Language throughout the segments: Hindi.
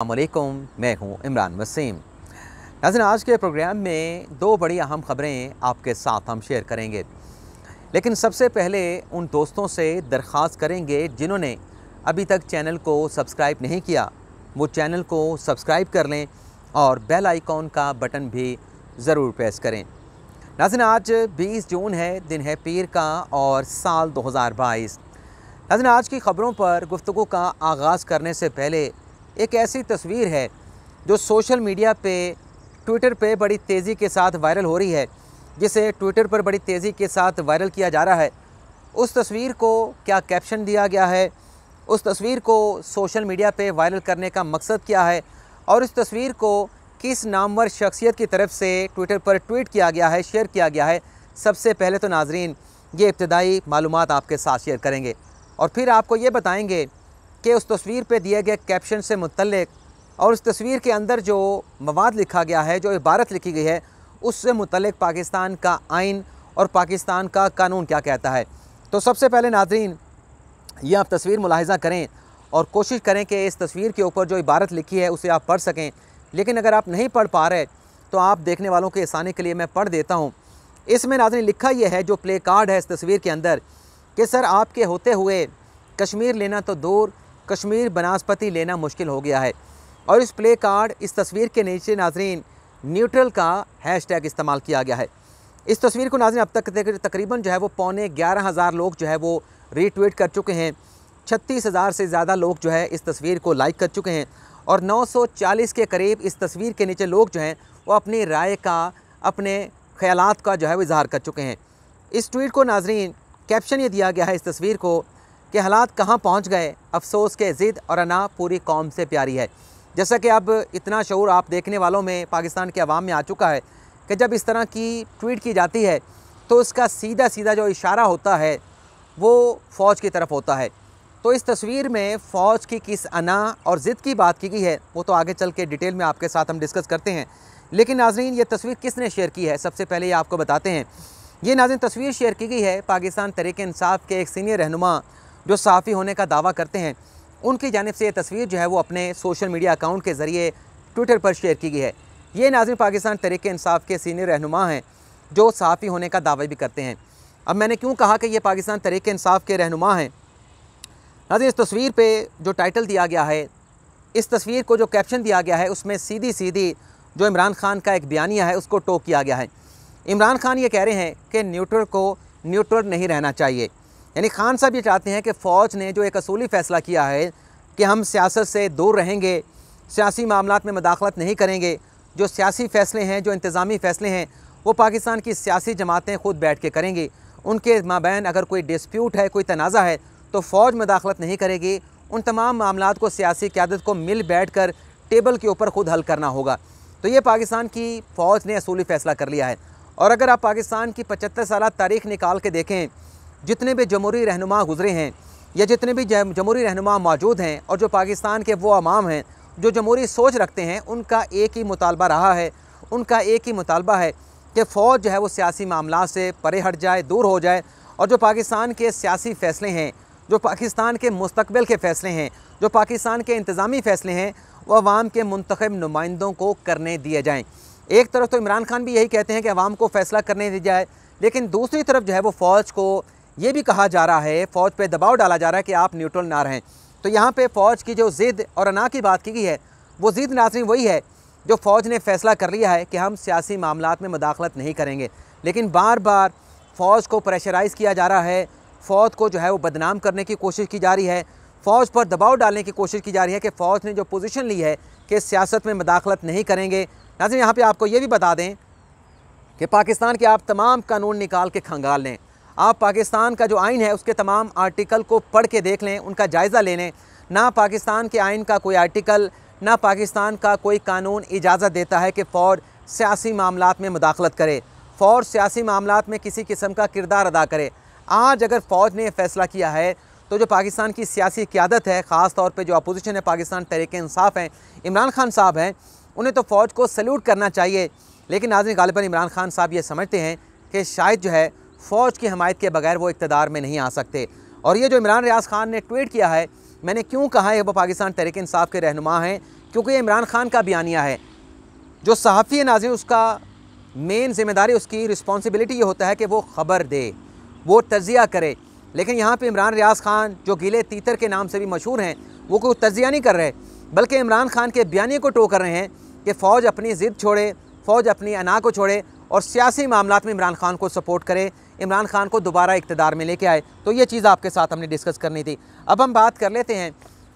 अस्सलामुअलैकुम, मैं हूं इमरान वसीम। नाज़रीन, आज के प्रोग्राम में दो बड़ी अहम ख़बरें आपके साथ हम शेयर करेंगे। लेकिन सबसे पहले उन दोस्तों से दरख्वास्त करेंगे जिन्होंने अभी तक चैनल को सब्सक्राइब नहीं किया, वो चैनल को सब्सक्राइब कर लें और बेल आइकॉन का बटन भी ज़रूर प्रेस करें। नाज़रीन, आज 20 जून है, दिन है पीर का और साल 2022। नाज़रीन, आज की ख़बरों पर गुफ्तगू का आगाज़ करने से पहले एक ऐसी तस्वीर है जो सोशल मीडिया पे ट्विटर पे बड़ी तेज़ी के साथ वायरल हो रही है, जिसे ट्विटर पर बड़ी तेज़ी के साथ वायरल किया जा रहा है। उस तस्वीर को क्या कैप्शन दिया गया है, उस तस्वीर को सोशल मीडिया पे वायरल करने का मकसद क्या है और इस तस्वीर को किस नामवर शख्सियत की तरफ से ट्विटर पर ट्वीट किया गया है, शेयर किया गया है, सबसे पहले तो नाज़रीन ये इब्तदाई मालूमात आपके साथ शेयर करेंगे और फिर आपको ये बताएंगे कि उस तस्वीर पे दिए गए कैप्शन से मुतल्लिक और उस तस्वीर के अंदर जो मवाद लिखा गया है, जो इबारत लिखी गई है, उससे मुतल्लिक पाकिस्तान का आइन और पाकिस्तान का कानून क्या कहता है। तो सबसे पहले नाज़रीन ये आप तस्वीर मुलाहिज़ा करें और कोशिश करें कि इस तस्वीर के ऊपर जो इबारत लिखी है उसे आप पढ़ सकें। लेकिन अगर आप नहीं पढ़ पा रहे तो आप देखने वालों के आसानी के लिए मैं पढ़ देता हूँ। इसमें नाज़रीन लिखा यह है, जो प्ले कार्ड है इस तस्वीर के अंदर, कि सर आपके होते हुए कश्मीर लेना तो दूर, कश्मीर बनास्पति लेना मुश्किल हो गया है। और इस प्ले कार्ड, इस तस्वीर के नीचे नाज़रीन न्यूट्रल का हैशटैग इस्तेमाल किया गया है। इस तस्वीर को नाज़रीन अब तक तकरीबन जो है वो 11,500 लोग जो है वो रीट्वीट कर चुके हैं। 36,000 से ज़्यादा लोग जो है इस तस्वीर को लाइक कर चुके हैं और 940 के करीब इस तस्वीर के नीचे लोग जो हैं वो अपनी राय का, अपने ख़यालात का जो है वो इज़हार कर चुके हैं। इस ट्वीट को नाज़रीन कैप्शन ये दिया गया है इस तस्वीर को कि हालात कहाँ पहुँच गए, अफसोस के ज़िद और अना पूरी कौम से प्यारी है। जैसा कि अब इतना शऊर आप देखने वालों में, पाकिस्तान के अवाम में आ चुका है कि जब इस तरह की ट्वीट की जाती है तो उसका सीधा सीधा जो इशारा होता है वो फ़ौज की तरफ होता है। तो इस तस्वीर में फ़ौज की किस अना और ज़िद की बात की गई है वो तो आगे चल के डिटेल में आपके साथ हम डिस्कस करते हैं। लेकिन नाज़रीन ये तस्वीर किसने शेयर की है, सबसे पहले ये आपको बताते हैं। ये नाज़रीन तस्वीर शेयर की गई है पाकिस्तान तहरीक-ए-इंसाफ के एक सीनियर रहनुमा जो सहाफ़ी होने का दावा करते हैं, उनकी जानिब से ये तस्वीर जो है वो अपने सोशल मीडिया अकाउंट के ज़रिए ट्विटर पर शेयर की गई है। ये नाज़रीन पाकिस्तान तहरीक-ए-इंसाफ के सीनियर रहनुमा हैं जो सहाफ़ी होने का दावा भी करते हैं। अब मैंने क्यों कहा कि ये पाकिस्तान तहरीक-ए-इंसाफ के रहनुमा हैं, नाज़रीन इस तस्वीर पे जो टाइटल दिया गया है, इस तस्वीर को जो कैप्शन दिया गया है, उसमें सीधी सीधी जो इमरान खान का एक बयानिया है उसको टोक किया गया है। इमरान खान ये कह रहे हैं कि न्यूट्रल को न्यूट्रल नहीं रहना चाहिए। यानी खान साहब ये चाहते हैं कि फ़ौज ने जो एक असूली फ़ैसला किया है कि हम सियासत से दूर रहेंगे, सियासी मामलात में मदाखलत नहीं करेंगे, जो सियासी फ़ैसले हैं, जो इंतज़ामी फ़ैसले हैं, वो पाकिस्तान की सियासी जमातें ख़ुद बैठ के करेंगी। उनके माबैन अगर कोई डिस्प्यूट है, कोई तनाज़ा है तो फ़ौज मदाखलत नहीं करेगी। उन तमाम मामलात को सियासी क़यादत को मिल बैठ कर टेबल के ऊपर ख़ुद हल करना होगा। तो ये पाकिस्तान की फ़ौज ने असूली फ़ैसला कर लिया है। और अगर आप पाकिस्तान की 75 साल तारीख़ निकाल के देखें, जितने भी जमहूरी रहनुमा गुज़रे हैं या जितने भी जमहूरी रहनुमा मौजूद हैं और जो पाकिस्तान के वो अवाम हैं जो जमहूरी सोच रखते हैं, उनका एक ही मुतालबा रहा है, उनका एक ही मुतालबा है कि फ़ौज जो है वो सियासी मामलात से परे हट जाए, दूर हो जाए और जो पाकिस्तान के सियासी फ़ैसले हैं, जो पाकिस्तान के मुस्तकबिल के फ़ैसले हैं, जो पाकिस्तान के इंतज़ामी फ़ैसले हैं, वो अवाम के मुंतखब नुमाइंदों को करने दिए जाएँ। एक तरफ तो इमरान खान भी यही कहते हैं कि अवाम को फ़ैसला करने दिया जाए, लेकिन दूसरी तरफ जो है वो फ़ौज को ये भी कहा जा रहा है, फ़ौज पे दबाव डाला जा रहा है कि आप न्यूट्रल ना रहें। तो यहाँ पे फ़ौज की जो ज़िद और अना की बात की गई है, वो ज़िद नाज़रीन वही है जो फ़ौज ने फ़ैसला कर लिया है कि हम सियासी मामलात में मदाखलत नहीं करेंगे। लेकिन बार बार फ़ौज को प्रेशराइज़ किया जा रहा है, फ़ौज को जो है वो बदनाम करने की कोशिश की जा रही है, फ़ौज पर दबाव डालने की कोशिश की जा रही है कि फ़ौज ने जो पोजीशन ली है कि सियासत में मदाखलत नहीं करेंगे। नाज़रीन यहाँ पे आपको ये भी बता दें कि पाकिस्तान के आप तमाम कानून निकाल के खंगाल लें, आप पाकिस्तान का जो आइन है उसके तमाम आर्टिकल को पढ़ के देख लें, उनका जायज़ा ले लें। ना पाकिस्तान के आइन का कोई आर्टिकल, ना पाकिस्तान का कोई कानून इजाज़त देता है कि फ़ौज सियासी मामलात में मुदाखलत करे, फ़ौज सियासी मामलात में किसी किस्म का किरदार अदा करे। आज अगर फ़ौज ने फ़ैसला किया है तो जो पाकिस्तान की सियासी क़यादत है, ख़ास तौर पे जो अपोजिशन है, पाकिस्तान तहरीक-ए-इंसाफ हैं, इमरान खान साहब हैं, उन्हें तो फ़ौज को सल्यूट करना चाहिए। लेकिन नाज़रीन गालिबन इमरान खान साहब ये समझते हैं कि शायद जो है फ़ौज की हमायत के बगैर वो इक़्तिदार में नहीं आ सकते। और ये जो इमरान रियाज़ ख़ान ने ट्वीट किया है, मैंने क्यों कहा है वो पाकिस्तान तहरीक इंसाफ के रहनुमा हैं, क्योंकि ये इमरान खान का बयानिया है। जो सहाफ़ी है नाज़रीन, उसका मेन ज़िम्मेदारी, उसकी रिस्पॉन्सिबिलिटी ये होता है कि वो ख़बर दे, वो तज़िया करे। लेकिन यहाँ पे इमरान रियाज़ खान, जो गीले तीतर के नाम से भी मशहूर हैं, वो कोई तज़िया नहीं कर रहे, बल्कि इमरान खान के बयानिए को टो कर रहे हैं कि फ़ौज अपनी ज़िद छोड़े, फ़ौज अपनी अना को छोड़े और सियासी मामलात में इमरान खान को सपोर्ट करे, इमरान खान को दोबारा इक़्तिदार में लेके आए। तो ये चीज़ आपके साथ हमने डिस्कस करनी थी। अब हम बात कर लेते हैं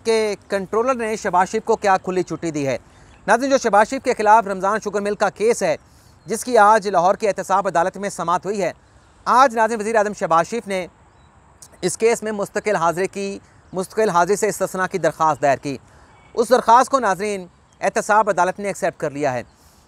कि कंट्रोलर ने शहबाज शरीफ को क्या खुली छुट्टी दी है। नाज़रीन, जो शहबाज शरीफ के ख़िलाफ़ रमज़ान शुगर मिल का केस है, जिसकी आज लाहौर की एहतसाब अदालत में समाअत हुई है, आज नाज़रीन वज़ीर आज़म शहबाज शरीफ ने इस केस में मुस्तकिल हाज़िरी से इस्तिस्ना की दरख्वास्त दायर की। उस दरख्वास्त को नाज़रीन एहतसाब अदालत ने एक्सेप्ट कर लिया है।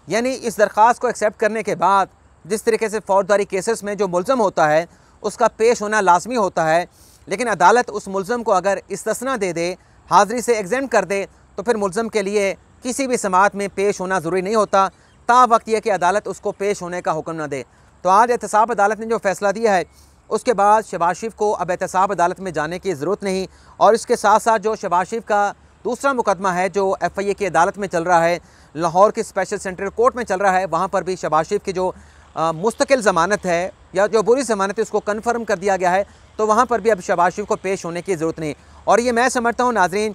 यानी इस दरख्वास्त को एक्सेप्ट करने के बाद जिस तरीके से फ़ौजदारी केसेस में जो मुल्ज़म होता है उसका पेश होना लाजमी होता है, लेकिन अदालत उस मुल्ज़म को अगर इस्तिस्ना दे दे, हाज़िरी से एग्जेम्प्ट कर दे, तो फिर मुल्ज़म के लिए किसी भी समाअत में पेश होना ज़रूरी नहीं होता, ता वक्त यह कि अदालत उसको पेश होने का हुक्म न दे। तो आज एहतसाब अदालत ने जो फ़ैसला दिया है, उसके बाद शहबाज शरीफ को अब एहतसाब अदालत में जाने की ज़रूरत नहीं। और इसके साथ साथ जो शहबाज शरीफ का दूसरा मुकदमा है जो FIA की अदालत में चल रहा है, लाहौर की स्पेशल सेंट्रल कोर्ट में चल रहा है, वहाँ पर भी शहबाज शरीफ की जो मुस्तकिल ज़मानत है या जो बुरी ज़मानत है उसको कन्फर्म कर दिया गया है। तो वहाँ पर भी अब शहबाज शरीफ को पेश होने की ज़रूरत नहीं। और ये मैं समझता हूँ नाज़रीन,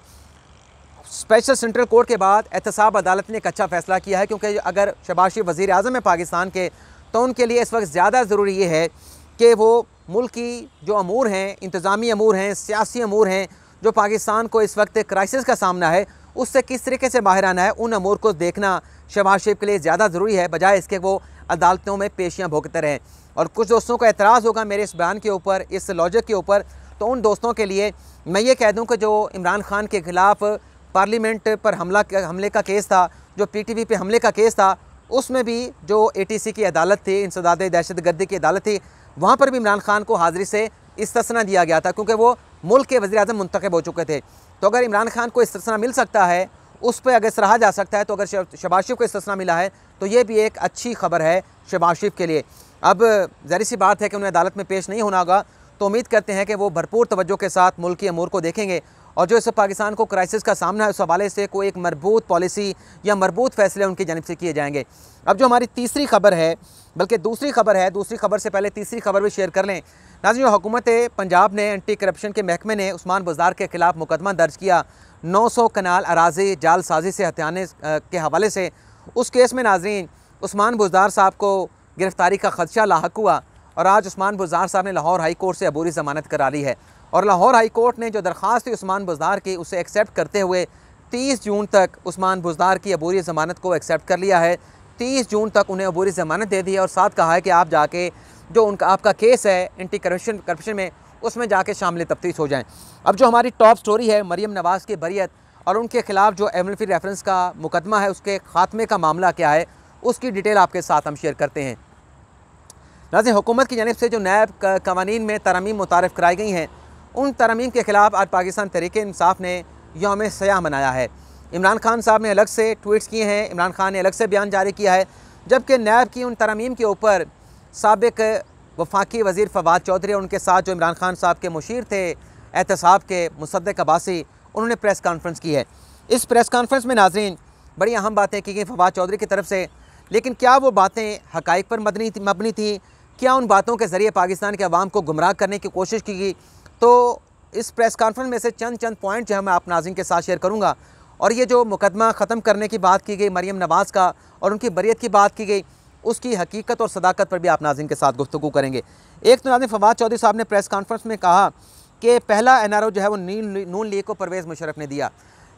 स्पेशल सेंट्रल कोर्ट के बाद एहतसाब अदालत ने एक अच्छा फ़ैसला किया है, क्योंकि अगर शहबाज शरीफ वज़ीर आज़म है पाकिस्तान के, तो उनके लिए इस वक्त ज़्यादा ज़रूरी ये है कि वो मुल्क की जो अमूर हैं, इंतज़ामी अमूर हैं, सियासी अमूर हैं, जो पाकिस्तान को इस वक्त क्राइसिस का सामना है, उससे किस तरीके से बाहर आना है, उन अमूर को देखना शहबाज शरीफ के लिए ज़्यादा ज़रूरी है, बजाय इसके वो अदालतों में पेशियाँ भुगतते रहें। और कुछ दोस्तों को एतराज़ होगा मेरे इस बयान के ऊपर, इस लॉजिक के ऊपर, तो उन दोस्तों के लिए मैं ये कह दूँ कि जो इमरान खान के ख़िलाफ़ पार्लियामेंट पर हमले का केस था, जो PTV पे हमले का केस था, उसमें भी जो ATC की अदालत थी, इंसदाद दहशतगर्दी की अदालत थी, वहाँ पर भी इमरान खान को हाज़िरी से इस्तिस्ना दिया गया था, क्योंकि वो मुल्क के वज़ीर आज़म मुंतखब हो चुके थे। तो अगर इमरान खान को इस्तिस्ना मिल सकता है, उस पर अगर सराहा जा सकता है, तो अगर शहबाज शरीफ को इस्तिस्ना मिला है, तो ये भी एक अच्छी खबर है शहबाज शरीफ के लिए। अब ज़ाहिर सी बात है कि उन्हें अदालत में पेश नहीं होना होगा, तो उम्मीद करते हैं कि वो भरपूर तवज्जो के साथ मुल्क की अमूर को देखेंगे और जो इस पाकिस्तान को क्राइसिस का सामना है, उस हवाले से कोई एक मरबूत पॉलिसी या मरबूत फ़ैसले उनकी जानिब से किए जाएंगे। अब जो हमारी तीसरी खबर है, बल्कि दूसरी खबर है, दूसरी खबर से पहले तीसरी खबर भी शेयर कर लें। नाज़रीन, जो हुकूमत पंजाब ने एंटी करप्शन के महकमे ने उस्मान बुज़दार के ख़िलाफ़ मुकदमा दर्ज किया 900 कनाल अराज़ी जालसाजी से हथियाने के हवाले से, उस केस में नाज़रीन उस्मान बुज़दार साहब को गिरफ़्तारी का ख़दशा लाहक हुआ और आज उस्मान बुज़दार साहब ने लाहौर हाई कोर्ट से अबूरी ज़मानत करा ली है। और लाहौर हाई कोर्ट ने जो दरख्वास्त थी उस्मान बुज़दार की, उसे एक्सेप्ट करते हुए 30 जून तक उस्मान बुज़दार की अबूरी ज़मानत को एक्सेप्ट कर लिया है। 30 जून तक उन्हें अबूरी ज़मानत दे दी है और साथ कहा है कि आप जाके जो उनका आपका केस है एंटी करप्शन में, उसमें जाके शामिल तफ्तीश हो जाएँ। अब जो हमारी टॉप स्टोरी है मरियम नवाज़ की बरियत और उनके ख़िलाफ़ जो एमएलपी रेफरेंस का मुकदमा है, उसके ख़ात्मे का मामला क्या है, उसकी डिटेल आपके साथ हम शेयर करते हैं। नाज़रीन, हुकूमत की जानिब से जो नैब कवानीन में तरमीम मुतारफ़ कराई गई हैं, उन तरमीम के ख़िलाफ़ आज पाकिस्तान तहरीक-ए-इंसाफ़ ने यौम सयाह मनाया है। इमरान खान साहब ने अलग से ट्वीट्स किए हैं, इमरान खान ने अलग से बयान जारी किया है, जबकि नैब की उन तरमीम के ऊपर साबिक़ वफाकी वज़ीर फवाद चौधरी और उनके साथ जो इमरान खान साहब के मुशीर थे एहतसाब के मुसद्दिक़ अब्बासी, उन्होंने प्रेस कॉन्फ्रेंस की है। इस प्रेस कॉन्फ्रेंस में नाज़रीन बड़ी अहम बातें की गई फवाद चौधरी की तरफ से, लेकिन क्या वो बातें हक़ाइक़ पर मबनी थी? क्या उन बातों के ज़रिए पाकिस्तान के अवाम को गुमराह करने की कोशिश की गई? तो इस प्रेस कॉन्फ्रेंस में से चंद पॉइंट जो है मैं आप नाज़रीन के साथ शेयर करूँगा। और ये जो मुकदमा ख़त्म करने की बात की गई मरियम नवाज़ का और उनकी बरियत की बात की गई, उसकी हकीकत और सदाकत पर भी आप नाज़रीन के साथ गुफ्तगू करेंगे। एक तो नाज़रीन फवाद चौधरी साहब ने प्रेस कॉन्फ्रेंस में कहा कि पहला NRO जो है वो नून लीग को परवेज़ मुशर्रफ ने दिया।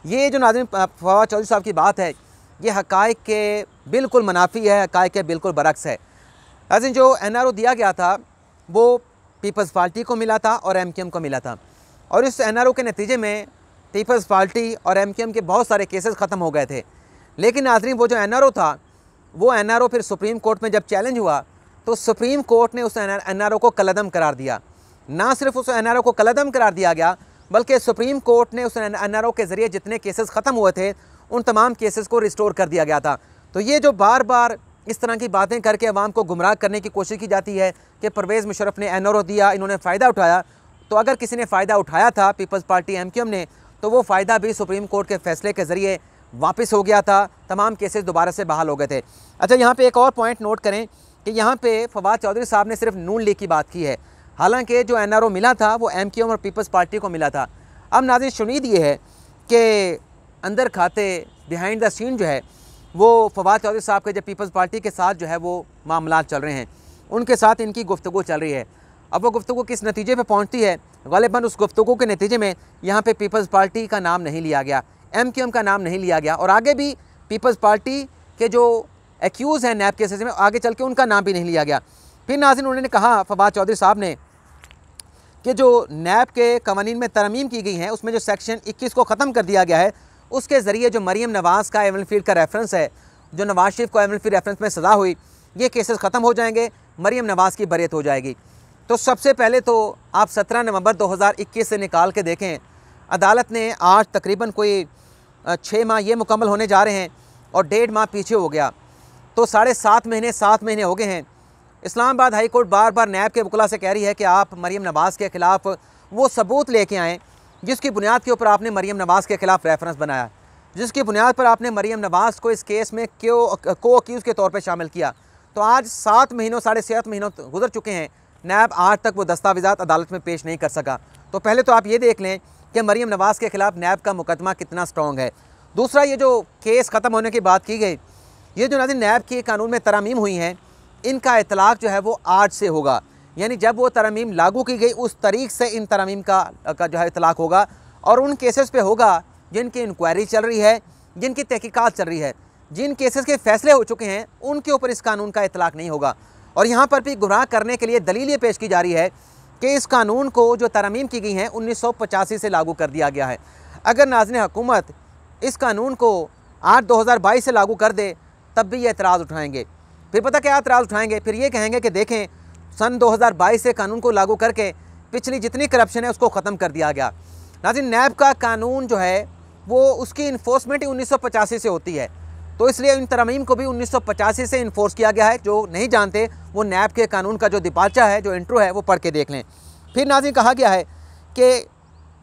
ये जो नाज़रीन फवाद चौधरी साहब की बात है, ये हक़ाइक़ के बिल्कुल मुनाफी है, हक़ाइक़ के बिल्कुल बरक्स है। नाज़रीन, जो NRO दिया गया था वो पीपल्स पार्टी को मिला था और MKM को मिला था, और इस NRO के नतीजे में पीपल्स पार्टी और MKM के बहुत सारे केसेस ख़त्म हो गए थे। लेकिन नाज़रीन, वो जो NRO था, वो NRO फिर सुप्रीम कोर्ट में जब चैलेंज हुआ, तो सुप्रीम कोर्ट ने उस NRO को कलअदम करार दिया। ना सिर्फ उस NRO को कलअदम करार दिया गया, बल्कि सुप्रीम कोर्ट ने उस NRO के ज़रिए जितने केसेस ख़त्म हुए थे, उन तमाम केसेस को रिस्टोर कर दिया गया था। तो ये जो बार बार इस तरह की बातें करके अवाम को गुमराह करने की कोशिश की जाती है कि परवेज़ मुशर्रफ ने NRO दिया, इन्होंने फ़ायदा उठाया, तो अगर किसी ने फ़ायदा उठाया था पीपल्स पार्टी MKM ने, तो वो फ़ायदा भी सुप्रीम कोर्ट के फ़ैसले के ज़रिए वापस हो गया था, तमाम केसेस दोबारा से बहाल हो गए थे। अच्छा, यहाँ पे एक और पॉइंट नोट करें कि यहाँ पे फवाद चौधरी साहब ने सिर्फ नून लीग की बात की है, हालांकि जो NRO मिला था वो MQM और पीपल्स पार्टी को मिला था। अब नाज़रीन शुनीद ये है कि अंदर खाते बिहाइंड द सीन जो है वो फवाद चौधरी साहब के जो पीपल्स पार्टी के साथ जो है वो मामलात चल रहे हैं, उनके साथ इनकी गुफ्तगू चल रही है। अब वो गुफ्तगू किस नतीजे पे पहुंचती है, ग़ालिबन उस गुफ्तगू के नतीजे में यहाँ पे पीपल्स पार्टी का नाम नहीं लिया गया, MQM का नाम नहीं लिया गया, और आगे भी पीपल्स पार्टी के जो एक्यूज़ हैं नैब केसेस में आगे चल के उनका नाम भी नहीं लिया गया। फिर नाज़रीन उन्होंने कहा फवाद चौधरी साहब ने कि जो नैब के कवानीन में तरमीम की गई हैं उसमें जो सेक्शन 21 को ख़त्म कर दिया गया है, उसके ज़रिए जो मरीम नवाज़ का एवन फील्ड का रेफरेंस है, जो नवाज शरीफ को एवन फील्ड रेफरेंस में सज़ा हुई, ये केसेस ख़त्म हो जाएंगे, मरीम नवाज़ की बरियत हो जाएगी। तो सबसे पहले तो आप 17 नवंबर 2021 से निकाल के देखें, अदालत ने आज तकरीबन कोई 6 माह ये मुकम्मल होने जा रहे हैं और 1.5 माह पीछे हो गया, तो 7.5 महीने हो गए हैं। इस्लामाबाद हाई कोर्ट बार बार नैब के वकला से कह रही है कि आप मरीम नवाज़ के ख़िलाफ़ वो सबूत लेके आएँ जिसकी बुनियाद के ऊपर आपने मरीम नवाज़ के ख़िलाफ़ रेफरेंस बनाया, जिसकी बुनियाद पर आपने मरीम नवाज़ को इस केस में को अक्यूज़ के तौर पर शामिल किया। तो आज 7 महीनों 7.5 महीनों गुजर चुके हैं, नैब आज तक वो दस्तावेज़ात अदालत में पेश नहीं कर सका। तो पहले तो आप ये देख लें कि मरीम नवाज़ के ख़िलाफ़ नैब का मुकदमा कितना स्ट्रॉन्ग है। दूसरा, ये जो केस ख़त्म होने की बात की गई, ये जो नाज़रीन नैब की कानून में तरमीम हुई हैं, इनका इतलाक़ जो है वो आज से होगा, यानी जब वो तरमीम लागू की गई उस तारीख से इन तरमीम का जो है इतलाक़ होगा, और उन केसेस पे होगा जिनकी इंक्वायरी चल रही है, जिनकी तहकीकात चल रही है, जिन केसेस के फ़ैसले हो चुके हैं उनके ऊपर इस कानून का इतलाक़ नहीं होगा। और यहाँ पर भी गुमराह करने के लिए दलील ये पेश की जा रही है कि इस कानून को जो तरमीम की गई हैं 1985 से लागू कर दिया गया है। अगर नाज़रीन हुकूमत इस कानून को 8/2022 से लागू कर दे तब भी ये एतराज़ उठाएंगे। फिर पता क्या एतराज़ उठाएंगे, फिर ये कहेंगे कि देखें सन 2022 से कानून को लागू करके पिछली जितनी करप्शन है उसको ख़त्म कर दिया गया। नाज़रीन नैब का कानून जो है वो उसकी इन्फोर्समेंट ही 1985 से होती है, तो इसलिए इन तरमीम को भी 1985 से इन्फोर्स किया गया है। जो नहीं जानते वो नैब के कानून का जो दिपाचा है, जो इंट्रो है, वो पढ़ के देख लें। फिर नाज़रीन कहा गया है कि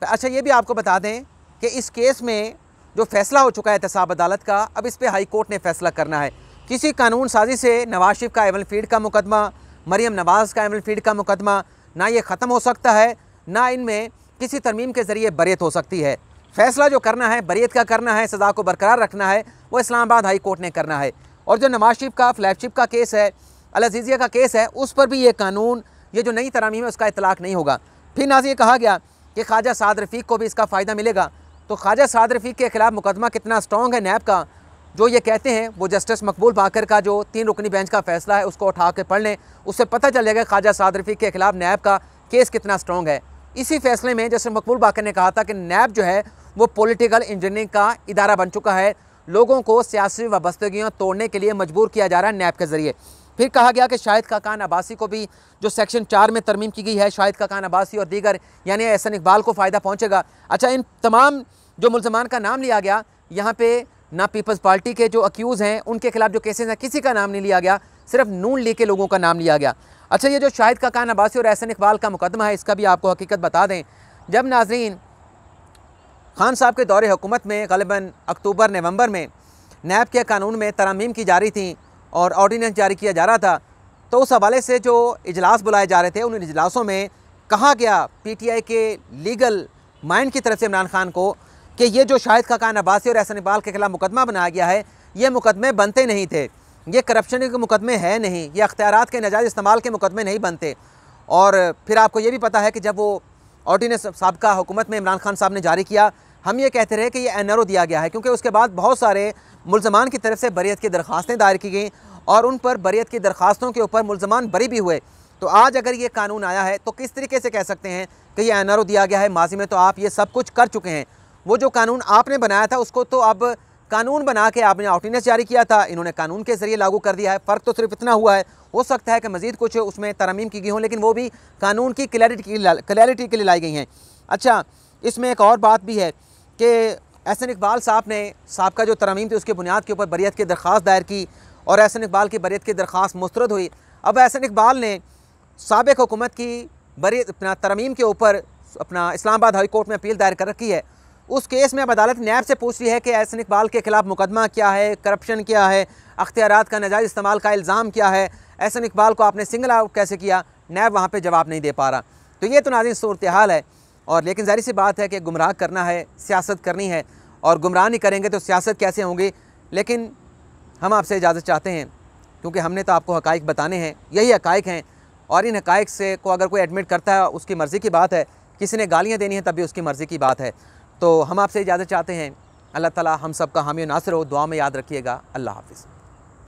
अच्छा ये भी आपको बता दें कि इस केस में जो फ़ैसला हो चुका है एहतसाब अदालत का, अब इस पर हाई कोर्ट ने फ़ैसला करना है। किसी कानून साजी से नवाज शरीफ का एवन फील्ड का मुकदमा, मरीम नवाज़ का एवन फील्ड का मुकदमा ना ये ख़त्म हो सकता है, ना इनमें किसी तरमीम के ज़रिए बरियत हो सकती है। फ़ैसला जो करना है बरियत का करना है, सज़ा को बरकरार रखना है, वो इस्लामाबाद हाई कोर्ट ने करना है। और जो नवाज शरीफ का फ्लैगशिप का केस है, अल अज़ीज़िया का केस है, उस पर भी ये कानून, ये जो नई तरमीम है उसका इतलाक़ नहीं होगा। फिर नाज़रीन कहा गया कि ख्वाजा साद रफ़ीक को भी इसका फ़ायदा मिलेगा। तो ख्वाजा साद रफ़ीक के ख़िलाफ़ मुकदमा कितना स्ट्रॉन्ग है नैब का, जो ये कहते हैं वो जस्टिस मकबूल बाकर का जो 3 रुकनी बेंच का फ़ैसला है उसको उठा के पढ़ लें, उससे पता चल जाएगा ख्वाजा साद रफ़ीक के ख़िलाफ़ नैब का केस कितना स्ट्रॉन्ग है। इसी फ़ैसले में जस्टिस मकबूल बाकर ने कहा था कि नैब जो है वो पॉलिटिकल इंजीनियरिंग का इदारा बन चुका है, लोगों को सियासी वाबस्तगियाँ तोड़ने के लिए मजबूर किया जा रहा है नैब के ज़रिए। फिर कहा गया कि शाहिद खाकान अब्बासी को भी जो सेक्शन 4 में तरमीम की गई है, शाहिद खाकान अब्बासी और दीगर यानी एहसन इकबाल को फ़ायदा पहुँचेगा। अच्छा, इन तमाम जो मुल्ज़मान का नाम लिया गया, यहाँ पे ना पीपल्स पार्टी के जो अक्यूज़ हैं उनके खिलाफ जो केसेस हैं किसी का नाम नहीं लिया गया, सिर्फ नून लीग के लोगों का नाम लिया गया। अच्छा, ये जो शाहिद खाकान अब्बासी और एहसन इकबाल का मुकदमा है, इसका भी आपको हकीकत बता दें। जब नाज़रीन खान साहब के दौरे हुकूमत में ग़ालिबन अक्टूबर नवंबर में नैब के कानून में तरमीम की जा रही थी और ऑर्डीनेंस जारी किया जा रहा था, तो उस हवाले से जो इजलास बुलाए जा रहे थे उन इजलासों में कहा गया PTI के लीगल माइंड की तरफ से इमरान खान को कि ये जो शाहिद खाकान अब्बासी और एहसन इकबाल के खिलाफ मुकदमा बनाया गया है, ये मुकदमे बनते नहीं थे, ये करप्शन के मुकदमे है नहीं, ये अख्तियारात के नाजायज़ इस्तेमाल के मुकदमे नहीं बनते। और फिर आपको ये भी पता है कि जब वो ऑर्डीनेंस साबका हुकूमत में इमरान खान साहब ने जारी किया, हम ये कहते रहे कि ये NRO दिया गया है, क्योंकि उसके बाद बहुत सारे मुल्ज़मान की तरफ से बरियत की दरख्वास्तें दायर की गई और उन पर बरियत की दरख्वास्तों के ऊपर मुल्ज़मान बरी भी हुए। तो आज अगर ये कानून आया है तो किस तरीके से कह सकते हैं कि ये NRO दिया गया है? माजी में तो आप ये सब कुछ कर चुके हैं। वो जो कानून आपने बनाया था उसको तो अब कानून बना के आपने ऑर्डिनेंस जारी किया था, इन्होंने कानून के ज़रिए लागू कर दिया है। फ़र्क तो सिर्फ इतना हुआ है, हो सकता है कि मज़ीद कुछ उसमें तरमीम की गई हों, लेकिन वो भी कानून की क्लैरिटी के लिए लाई गई हैं। अच्छा, इसमें एक और बात भी है कि एहसन इकबाल साहब ने साहब जो तरमीम थी उसकी बुनियाद के ऊपर बरियत की दरख्वास्त दायर की और एहसन इकबाल की बरियत की दरख्वास्त मुस्तरद हुई। अब एहसन इकबाल ने साबिक़ हुकूमत की बरियत अपना तरमीम के ऊपर अपना इस्लामाबाद हाई कोर्ट में अपील दायर कर रखी है। उस केस में अब अदालत नैब से पूछ रही है कि एहसन इकबाल के ख़िलाफ़ मुकदमा क्या है, करप्शन क्या है, अख्तियारात का नाजायज़ इस्तेमाल का इल्ज़ाम क्या है, एहसन इकबाल को आपने सिंगल आउट कैसे किया। नैब वहाँ पे जवाब नहीं दे पा रहा। तो ये तो नाज़रीन सूरत हाल है। और लेकिन ज़ाहिर सी बात है कि गुमराह करना है, सियासत करनी है, और गुमराह नहीं करेंगे तो सियासत कैसे होंगी। लेकिन हम आपसे इजाज़त चाहते हैं, क्योंकि हमने तो आपको हक़ाइक़ बताने हैं, यही हक़ाइक़ हैं। और इन हक़ाइक़ से को अगर कोई एडमिट करता है उसकी मर्ज़ी की बात है, किसी ने गालियाँ देनी है तब भी उसकी मर्ज़ी की बात है। तो हम आपसे इजाज़त चाहते हैं। अल्लाह ताला हम सब का हामी नासिर हो। दुआ में याद रखिएगा। अल्लाह हाफ़िज़।